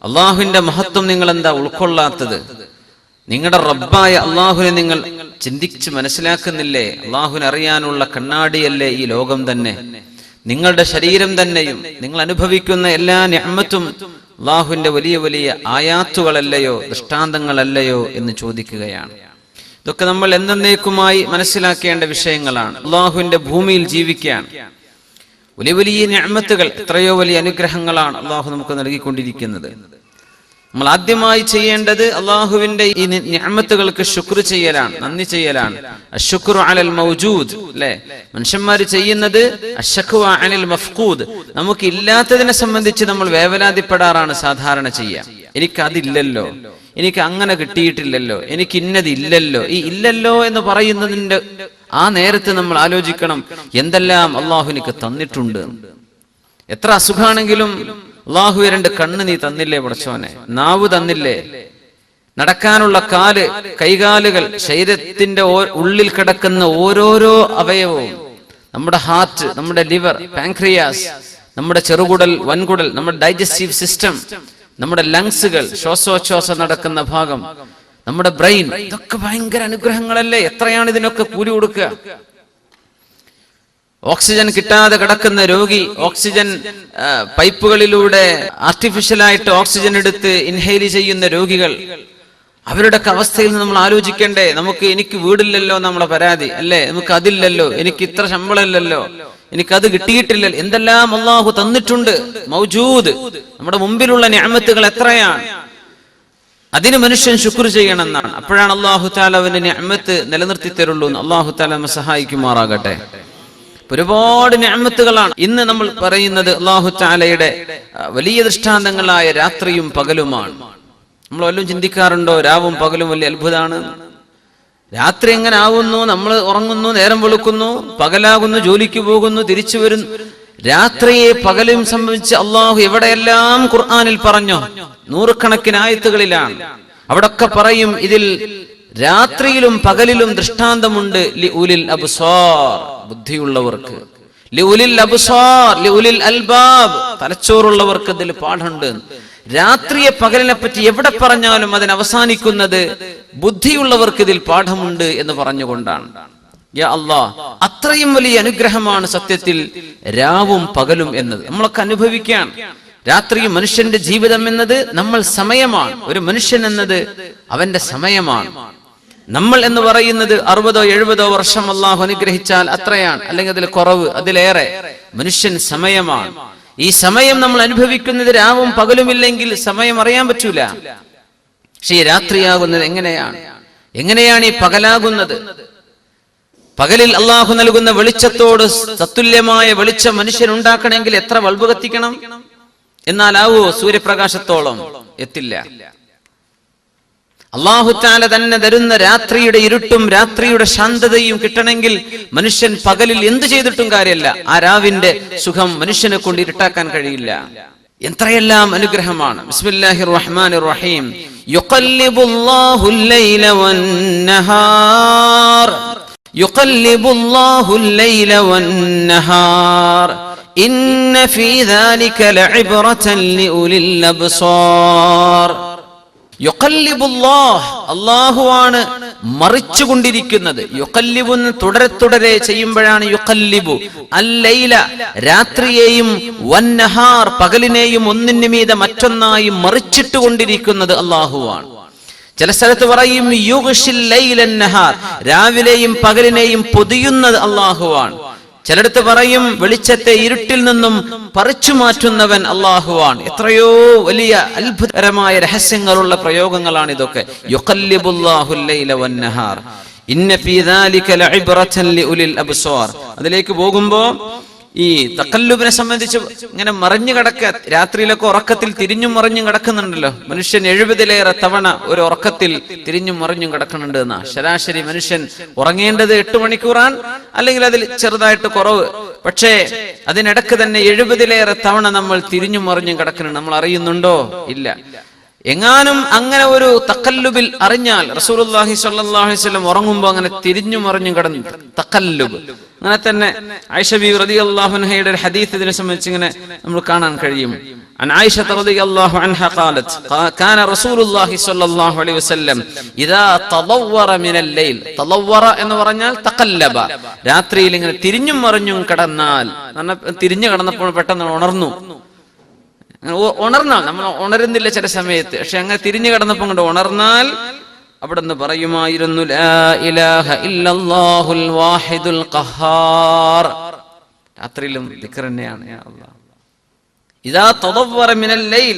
അള്ളാഹുവിന്റെ മഹത്വം നിങ്ങൾ എന്താ ഉൾക്കൊള്ളാത്തത്? നിങ്ങളുടെ റബ്ബായ അള്ളാഹുവിനെ നിങ്ങൾ ചിന്തിച്ച് മനസ്സിലാക്കുന്നില്ലേ? അള്ളാഹുവിനെ അറിയാനുള്ള കണ്ണാടിയല്ലേ ഈ ലോകം തന്നെ, നിങ്ങളുടെ ശരീരം തന്നെയും നിങ്ങൾ അനുഭവിക്കുന്ന എല്ലാ നിഅമത്തും അള്ളാഹുവിന്റെ വലിയ വലിയ ആയാത്തുകളല്ലയോ, ദൃഷ്ടാന്തങ്ങളല്ലയോ എന്ന് ചോദിക്കുകയാണ്. ഇതൊക്കെ നമ്മൾ എന്നേക്കുമായി മനസ്സിലാക്കേണ്ട വിഷയങ്ങളാണ്. അള്ളാഹുവിന്റെ ഭൂമിയിൽ ജീവിക്കാൻ വലിയ വലിയ നിഅമത്തുകൾ, എത്രയോ വലിയ അനുഗ്രഹങ്ങളാണ് അള്ളാഹു നമുക്ക് നൽകിക്കൊണ്ടിരിക്കുന്നത്. നമ്മൾ ആദ്യമായി ചെയ്യേണ്ടത് അള്ളാഹുവിന്റെ ഈ നിഅമത്തുകൾക്ക് ശുക്ർ ചെയ്യലാണ്, നന്ദി ചെയ്യലാണ്. അശ്ശുക്റു അലൽ മൗജൂദ്, അല്ലെ? മനുഷ്യന്മാർ ചെയ്യുന്നത് അശ്ശക്വ അനിൽ മഫ്ഖൂദ്, നമുക്ക് ഇല്ലാത്തതിനെ സംബന്ധിച്ച് നമ്മൾ വേവലാതിപ്പെടാറാണ് സാധാരണ ചെയ്യുക. എനിക്കതില്ലല്ലോ, എനിക്ക് അങ്ങനെ കിട്ടിയിട്ടില്ലല്ലോ, എനിക്ക് ഇന്നതില്ലല്ലോ. ഈ ഇല്ലല്ലോ എന്ന് പറയുന്നതിന്റെ ആ നേരത്ത് നമ്മൾ ആലോചിക്കണം, എന്തെല്ലാം അള്ളാഹു എനിക്ക് തന്നിട്ടുണ്ട്. എത്ര അസുഖാണെങ്കിലും അള്ളാഹു രണ്ട് കണ്ണ് നീ തന്നില്ലേ പടച്ചോനെ, നാവ് തന്നില്ലേ, നടക്കാനുള്ള കാല്, കൈകാലുകൾ, ശരീരത്തിന്റെ ഉള്ളിൽ കിടക്കുന്ന ഓരോരോ അവയവവും, നമ്മുടെ ഹാർട്ട്, നമ്മുടെ ലിവർ, പാൻക്രിയാസ്, നമ്മുടെ ചെറുകുടൽ, വൻകുടൽ, നമ്മുടെ ഡൈജസ്റ്റീവ് സിസ്റ്റം, നമ്മുടെ ലങ്സുകൾ, ശ്വാസോച്ഛ്വാസം നടക്കുന്ന ഭാഗം, നമ്മുടെ ബ്രെയിൻ, ഇതൊക്കെ ഭയങ്കര അനുഗ്രഹങ്ങളല്ലേ? എത്രയാണ് ഇതിനൊക്കെ കൂലി കൊടുക്കുക? ഓക്സിജൻ കിട്ടാതെ കിടക്കുന്ന രോഗി, ഓക്സിജൻ പൈപ്പുകളിലൂടെ ആർട്ടിഫിഷ്യലായിട്ട് ഓക്സിജൻ എടുത്ത് ഇൻഹെയിൽ ചെയ്യുന്ന രോഗികൾ, അവരുടെയൊക്കെ അവസ്ഥയിൽ നമ്മൾ ആലോചിക്കണ്ടേ? എനിക്ക് വീടില്ലല്ലോ നമ്മളെ പരാതി അല്ലേ, നമുക്ക് അതില്ലല്ലോ, എനിക്ക് ഇത്ര ശമ്പളമില്ലല്ലോ, എനിക്കത് കിട്ടിയിട്ടില്ലല്ലോ. എന്തെല്ലാം അള്ളാഹു തന്നിട്ടുണ്ട്. മൗജൂദ്, നമ്മുടെ മുമ്പിലുള്ള നിഅമത്തുകൾ എത്രയാണ്, അതിന് മനുഷ്യൻ ശുക്ർ ചെയ്യണമെന്നാണ്. അപ്പോഴാണ് അള്ളാഹു തആല അവന്റെ നിഅമത്ത് നിലനിർത്തി തരുള്ളൂ. അള്ളാഹു തആല നമ്മെ സഹായിക്കുമാറാകട്ടെ. ഒരുപാട് നിഅമത്തുകളാണ് ഇന്ന് നമ്മൾ പറയുന്നത്. അല്ലാഹു തആലയുടെ വലിയ ദൃഷ്ടാന്തങ്ങളായ രാത്രിയും പകലുമാണ്. നമ്മൾ വല്ലതും ചിന്തിക്കാറുണ്ടോ? രാവും പകലും വലിയ അത്ഭുതമാണ്. രാത്രി എങ്ങനെ ആവുന്നു? നമ്മൾ ഉറങ്ങുന്നു, നേരം വെളുക്കുന്നു, പകലാകുന്നു, ജോലിക്ക് പോകുന്നു, തിരിച്ചു വരുന്നു. രാത്രിയെ പകലും സംബന്ധിച്ച് അള്ളാഹു എവിടെയെല്ലാം ഖുർആനിൽ പറഞ്ഞോ? നൂറുകണക്കിന് ആയത്തുകളിലാണ്. അവിടൊക്കെ പറയും ഇതിൽ രാത്രിയിലും പകലിലും ദൃഷ്ടാന്തമുണ്ട്. ലിഉലിൽ അബ്സാർ, ബുദ്ധിയുള്ളവർക്ക്. ലിഉലിൽ അബ്സാർ ലിഉലിൽ അൽബാബ്, തലച്ചോറുള്ളവർക്ക് ഇതിൽ പാഠമുണ്ട്. രാത്രിയെ പകലിനെ പറ്റി എവിടെ പറഞ്ഞാലും അതിന് അവസാനിക്കുന്നത് ബുദ്ധിയുള്ളവർക്ക് ഇതിൽ പാഠമുണ്ട് എന്ന് പറഞ്ഞുകൊണ്ടാണ്. യാ അല്ലാഹ്, അത്രയും വലിയ അനുഗ്രഹമാണ് സത്യത്തിൽ രാവും പകലും എന്നത്. നമ്മളൊക്കെ അനുഭവിക്കാൻ രാത്രിയും മനുഷ്യന്റെ ജീവിതം എന്നത് നമ്മൾ സമയമാണ്. ഒരു മനുഷ്യൻ എന്നത് അവന്റെ സമയമാണ്. നമ്മൾ എന്ന് പറയുന്നത് 60-70 വർഷം അള്ളാഹു അനുഗ്രഹിച്ചാൽ അത്രയാണ്, അല്ലെങ്കിൽ അതിൽ കുറവ്, അതിലേറെ. മനുഷ്യൻ സമയമാണ്. ഈ സമയം നമ്മൾ അനുഭവിക്കുന്നത് രാവും പകലുമില്ലെങ്കിൽ സമയം അറിയാൻ പറ്റൂല. പക്ഷേ ഈ രാത്രിയാകുന്നത് എങ്ങനെയാണ് ഈ പകലാകുന്നത്? പകലിൽ അള്ളാഹു നൽകുന്ന വെളിച്ചത്തോട് തത്തുല്യമായ വെളിച്ചം മനുഷ്യൻ ഉണ്ടാക്കണമെങ്കിൽ എത്ര ബൾബ് കത്തിക്കണം? എന്നാലാവോ സൂര്യപ്രകാശത്തോളം? എത്തില്ല. അല്ലാഹു തആല തന്നെ തരുന്ന രാത്രിയുടെ ഇരുട്ടും രാത്രിയുടെ ശാന്തതയും കിട്ടണമെങ്കിൽ മനുഷ്യൻ പകലിൽ എന്ത് ചെയ്തിട്ടും കാര്യമല്ല. ആ രാവിന്റെ സുഖം മനുഷ്യനെ കൊണ്ട് ഇരുട്ടാക്കാൻ കഴിയില്ല. എത്രയെല്ലാം അനുഗ്രഹമാണ്. ബിസ്മില്ലാഹിർ റഹ്മാനിർ റഹീം. യുഖല്ലിബുല്ലാഹുൽ ലൈല വന്നഹാർ യുഖല്ലിബുല്ലാഹുൽ ലൈല വന്നഹാർ ഇന്ന ഫീ ദാലിക ലഇബ്റതൻ ലിഉലിൽ അബ്സാർ. യുഖല്ലിബുല്ലാഹ്, അല്ലാഹുവാണ് മറിച്ചുകൊണ്ടിരിക്കുന്നത്. യുഖല്ലിബു തുടരെ ചെയ്യുമ്പോഴാണ് യുഖല്ലിബു. അല്ലൈല, രാത്രിയെയും, വന്നഹാർ, പകലിനെയും ഒന്നിന് മീതെ മറ്റൊന്നായി മറിച്ചിട്ട് കൊണ്ടിരിക്കുന്നത് അല്ലാഹുവാണ്. ചില സ്ഥലത്ത് പറയും യുഗ്ഷിൽ ലൈലൻ നഹാർ, രാവിലെയും പകലിനെയും പൊതിയുന്നത് അല്ലാഹുവാണ്. ചിലടത്ത് പറയും വെളിച്ചത്തെ ഇരുട്ടിൽ നിന്നും പറിച്ചു മാറ്റുന്നവൻ അല്ലാഹുവാണ്. എത്രയോ വലിയ അത്ഭുതകരമായ രഹസ്യങ്ങളുള്ള പ്രയോഗങ്ങളാണ് ഇതൊക്കെ. യുഖല്ലിബുല്ലാഹുൽ ലൈല വന്നഹാർ ഇന്ന ഫീ ദാലിക ലഇബ്റതൻ ലിഉലിൽ അബ്സാർ. അതിലേക്ക് പോകുമ്പോ ഈ തഖല്ലുബിനെ സംബന്ധിച്ച് ഇങ്ങനെ മറിഞ്ഞു കിടക്ക, രാത്രിയിലൊക്കെ ഉറക്കത്തിൽ തിരിഞ്ഞും മറിഞ്ഞും കിടക്കുന്നുണ്ടല്ലോ മനുഷ്യൻ. 70-ലേറെ തവണ ഒരു ഉറക്കത്തിൽ തിരിഞ്ഞും മറിഞ്ഞും കിടക്കുന്നുണ്ട് എന്നാ. ശരാശരി മനുഷ്യൻ ഉറങ്ങേണ്ടത് 8 മണിക്കൂറാണ്, അല്ലെങ്കിൽ അതിൽ ചെറുതായിട്ട് കുറവ്. പക്ഷേ അതിനിടക്ക് തന്നെ 70-ലേറെ തവണ നമ്മൾ തിരിഞ്ഞും മറിഞ്ഞും കിടക്കുന്നുണ്ട്. നമ്മൾ അറിയുന്നുണ്ടോ? ഇല്ല. എങ്ങാനും അങ്ങനെ ഒരു തഖല്ലുബിൽ അറിഞ്ഞാൽ, റസൂലുള്ളാഹി സ്വല്ലല്ലാഹു അലൈഹി വസല്ലം ഉറങ്ങുമ്പോൾ അങ്ങനെ തിരിഞ്ഞു മറിഞ്ഞു കിടന്നു തഖല്ലുബ്. അങ്ങനെ തന്നെ ആയിഷ ബീവി റളിയല്ലാഹു അൻഹയുടെ ഒരു ഹദീസ് ഇതിനെ സംബന്ധിച്ച് ഇങ്ങനെ നമ്മൾ കാണാൻ കഴിയും. عن عائشة رضي الله عنها قالت كان رسول الله صلى الله عليه وسلم إذا تضور من الليل, تضور എന്ന് പറഞ്ഞാൽ തഖല്ലബ, രാത്രിയിൽ ഇങ്ങനെ തിരിഞ്ഞും മറിഞ്ഞും കിടന്നാൽ, തിരിഞ്ഞു കിടന്നപ്പോൾ പെട്ടെന്ന് ഉണർന്നാൽ, നമ്മൾ ഉണരുന്നില്ല ചില സമയത്ത്, പക്ഷെ അങ്ങനെ തിരിഞ്ഞു കിടന്നപ്പോൾ കൊണ്ട് ഉണർന്നാൽ അവിടെ നിന്ന് പറയുമായിരുന്നു ലാ ഇലാഹ ഇല്ലല്ലാഹുൽ വാഹിദുൽ ഖഹാർ. രാത്രിയിലും ദിക്ർ തന്നെയാണ് യാ അല്ലാഹ്. ഇദാ തദവ്വറ മിനൽ ലൈൽ,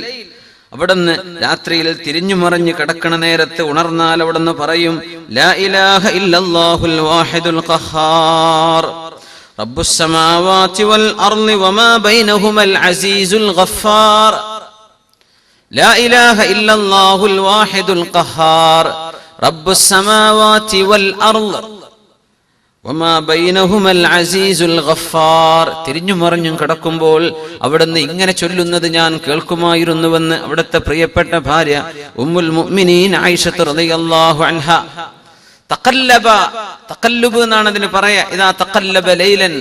അവിടുന്ന് രാത്രിയിൽ തിരിഞ്ഞു മറിഞ്ഞു കിടക്കണ നേരത്ത് ഉണർന്നാൽ അവിടുന്ന് പറയും ലാ ഇലാഹ ഇല്ലല്ലാഹുൽ വാഹിദുൽ ഖഹാർ റബ്ബുസ് സമാവാതി വൽ അർളി വമാ ബൈനഹുമൽ അസീസുൽ ഗഫാർ. ലാ ഇലാഹ ഇല്ലല്ലാഹുൽ വാഹിദുൽ ഖഹാർ റബ്ബുസ് സമാവാതി വൽ അർളി വമാ ബൈനഹുമൽ അസീസുൽ ഗഫാർ. തിരിഞ്ഞു മറിഞ്ഞും കിടക്കുമ്പോൾ അവിടുന്ന് ഇങ്ങനെ ചൊല്ലുന്നത് ഞാൻ കേൾക്കുമായിരുന്നുവെന്ന് അവിടുത്തെ പ്രിയപ്പെട്ട ഭാര്യ ഉമ്മുൽ മുഅ്മിനീൻ ആയിഷ റളിയല്ലാഹു അൻഹ. തഖല്ലബ, തഖല്ലുബ് എന്നാണ് അതിന് പറയാ. ഇദാ തഖല്ലബ ലൈലൻ,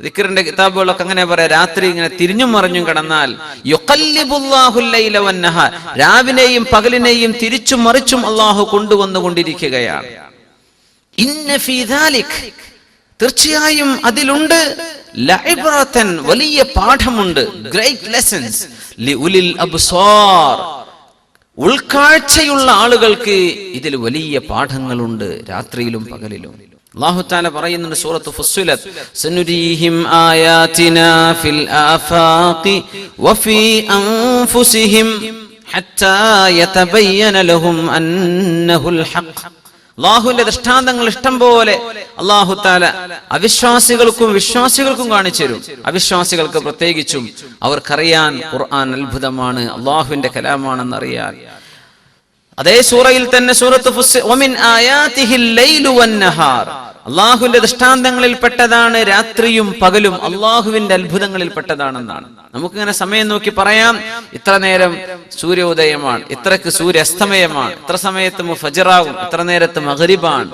ദിക്റിന്റെ കിതാബുകളൊക്കെ അങ്ങനെ പറയാം, രാത്രി ഇങ്ങനെ തിരിഞ്ഞും മറിഞ്ഞും കിടന്നാൽ യുഖല്ലിബുല്ലാഹുൽ ലൈല വന്നഹാർ, രാവിലെയും പകലിനെയും തിരിച്ചും മറിച്ചും അല്ലാഹു കൊണ്ടുവന്നുകൊണ്ടിരിക്കുകയാണ്. ഇന്ന ഫീ ദാലിക്, തീർച്ചയായും അതിലുണ്ട് ലഇബ്റതൻ, വലിയ പാഠമുണ്ട്, ഗ്രേറ്റ് ലെസൺസ് ലിഉലിൽ അബ്സാർ, ഉൾക്കാഴ്ചയുള്ള ആളുകൾക്ക് ഇതിൽ വലിയ പാഠങ്ങളുണ്ട് രാത്രിയിലും പകലിലും. അല്ലാഹു തആല പറയുന്നുണ്ട് സൂറത്ത് ഫുസ്സിലത്ത്, സനുരീഹിം ആയാതിനാ ഫിൽ ആഫാഖി വഫീ അൻഫുസിഹിം ഹത്താ യതബയ്യന ലഹും അന്നഹുൽ ഹഖ്. അല്ലാഹുവിന്റെ ദൃഷ്ടാന്തങ്ങൾ ഇഷ്ടം പോലെ അല്ലാഹു തആല അവിശ്വാസികൾക്കും വിശ്വാസികൾക്കും കാണിച്ചു തരും. അവിശ്വാസികൾക്ക് പ്രത്യേകിച്ചും അവർക്കറിയാൻ ഖുർആൻ അത്ഭുതമാണ്, അല്ലാഹുവിന്റെ കലാമാണെന്ന് അറിയാൻ. അതേ സൂറയിൽ തന്നെ സൂറത്ത് വമിൻ ആയാതിഹിൽ ലൈലു വന്നഹാർ, അല്ലാഹുവിന്റെ ദൃഷ്ടാന്തങ്ങളിൽ പെട്ടതാണ് രാത്രിയും പകലും, അല്ലാഹുവിന്റെ അത്ഭുതങ്ങളിൽ പെട്ടതാണെന്നാണ്. നമുക്കിങ്ങനെ സമയം നോക്കി പറയാം, ഇത്ര നേരം സൂര്യോദയമാണ്, ഇത്രക്ക് സൂര്യാസ്തമയമാണ്, ഇത്ര സമയത്ത് ഫജ്റാവും, ഇത്ര നേരത്ത് മഗ്രിബാണ്.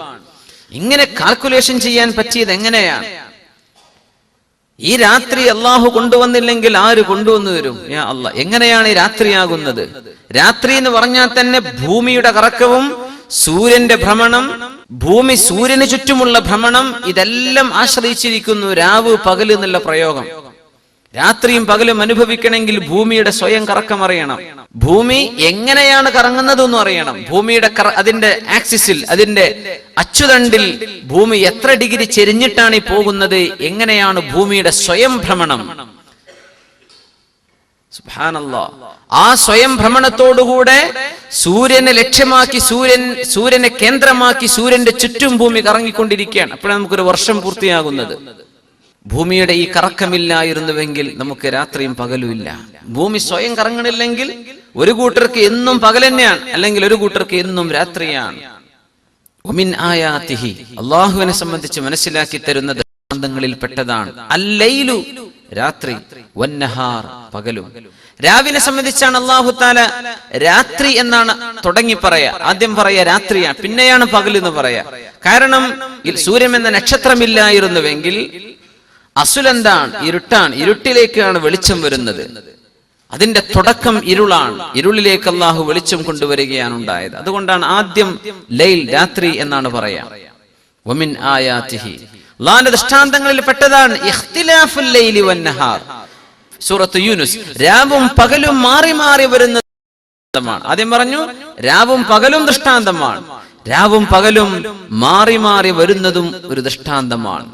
ഇങ്ങനെ കാൽക്കുലേഷൻ ചെയ്യാൻ പറ്റിയത് എങ്ങനെയാണ്? ഈ രാത്രി അല്ലാഹു കൊണ്ടുവന്നില്ലെങ്കിൽ ആര് കൊണ്ടുവന്നു തരും? യാ അല്ലാഹ്. എങ്ങനെയാണ് ഈ രാത്രിയാകുന്നത്? രാത്രി എന്ന് പറഞ്ഞാൽ തന്നെ ഭൂമിയുടെ കറക്കവും സൂര്യന്റെ ഭ്രമണം, ഭൂമി സൂര്യന് ചുറ്റുമുള്ള ഭ്രമണം, ഇതെല്ലാം ആശ്രയിച്ചിരിക്കുന്നു രാവ് പകല് എന്നുള്ള പ്രയോഗം. രാത്രിയും പകലും അനുഭവിക്കണമെങ്കിൽ ഭൂമിയുടെ സ്വയം കറക്കം അറിയണം, ഭൂമി എങ്ങനെയാണ് കറങ്ങുന്നതെന്നും അറിയണം, ഭൂമിയുടെ അതിന്റെ ആക്സിസിൽ, അതിന്റെ അച്ചുതണ്ടിൽ ഭൂമി എത്ര ഡിഗ്രി ചെരിഞ്ഞിട്ടാണ് ഈ പോകുന്നത്, എങ്ങനെയാണ് ഭൂമിയുടെ സ്വയം ഭ്രമണം. സുബ്ഹാനല്ലാഹ്. ആ സ്വയം ഭ്രമണത്തോടുകൂടെ സൂര്യനെ ലക്ഷ്യമാക്കി, സൂര്യനെ കേന്ദ്രമാക്കി സൂര്യന്റെ ചുറ്റും ഭൂമി കറങ്ങിക്കൊണ്ടിരിക്കുകയാണ്. അപ്പോഴാണ് നമുക്കൊരു വർഷം പൂർത്തിയാകുന്നത്. ഭൂമിയുടെ ഈ കറക്കമില്ലായിരുന്നുവെങ്കിൽ നമുക്ക് രാത്രിയും പകലും ഇല്ല. ഭൂമി സ്വയം കറങ്ങണില്ലെങ്കിൽ ഒരു കൂട്ടർക്ക് എന്നും പകൽ തന്നെയാണ്, അല്ലെങ്കിൽ ഒരു കൂട്ടർക്ക് എന്നും രാത്രിയാണ്. വമിൻ ആയാതിഹി, അല്ലാഹുവിനെ സംബന്ധിച്ച് മനസ്സിലാക്കി തരുന്ന ദൃഷ്ടാന്തങ്ങളിൽ പെട്ടതാണ് അല്ലൈലു, രാത്രി, വന്നഹാർ, പകലും. രാവിനെ സംബന്ധിച്ചാണ് അല്ലാഹു തആല രാത്രി എന്നാണ് തുടങ്ങി പറയാ, ആദ്യം പറയാ രാത്രിയാണ്, പിന്നെയാണ് പകൽ എന്ന് പറയാ. കാരണം സൂര്യൻ എന്ന നക്ഷത്രമില്ലായിരുന്നുവെങ്കിൽ അസുലെന്താണ്? ഇരുട്ടാണ്, ഇരുട്ടിലേക്കാണ് വെളിച്ചം വരുന്നത്. അതിന്റെ തുടക്കം ഇരുളാണ്, ഇരുളിലേക്ക് അല്ലാഹു വെളിച്ചം കൊണ്ടുവരികയാണ് ഉണ്ടായത്. അതുകൊണ്ടാണ് ആദ്യം ലൈൽ, രാത്രി എന്നാണ് പറയാ. വമിൻ ആയാതിഹി, അല്ലാഹുവിന്റെ ദൃഷ്ടാന്തങ്ങളിൽ പെട്ടതാണ് ഇഖ്തിലാഫുൽ ലൈലി വന്നഹാർ. സൂറത്ത് യൂനുസ്, രാവും പകലും മാറി മാറി വരുന്നതാണ്. ആദ്യം പറഞ്ഞു രാവും പകലും ദൃഷ്ടാന്തമാണ്, രാവും പകലും മാറി മാറി വരുന്നതും ഒരു ദൃഷ്ടാന്തമാണ്.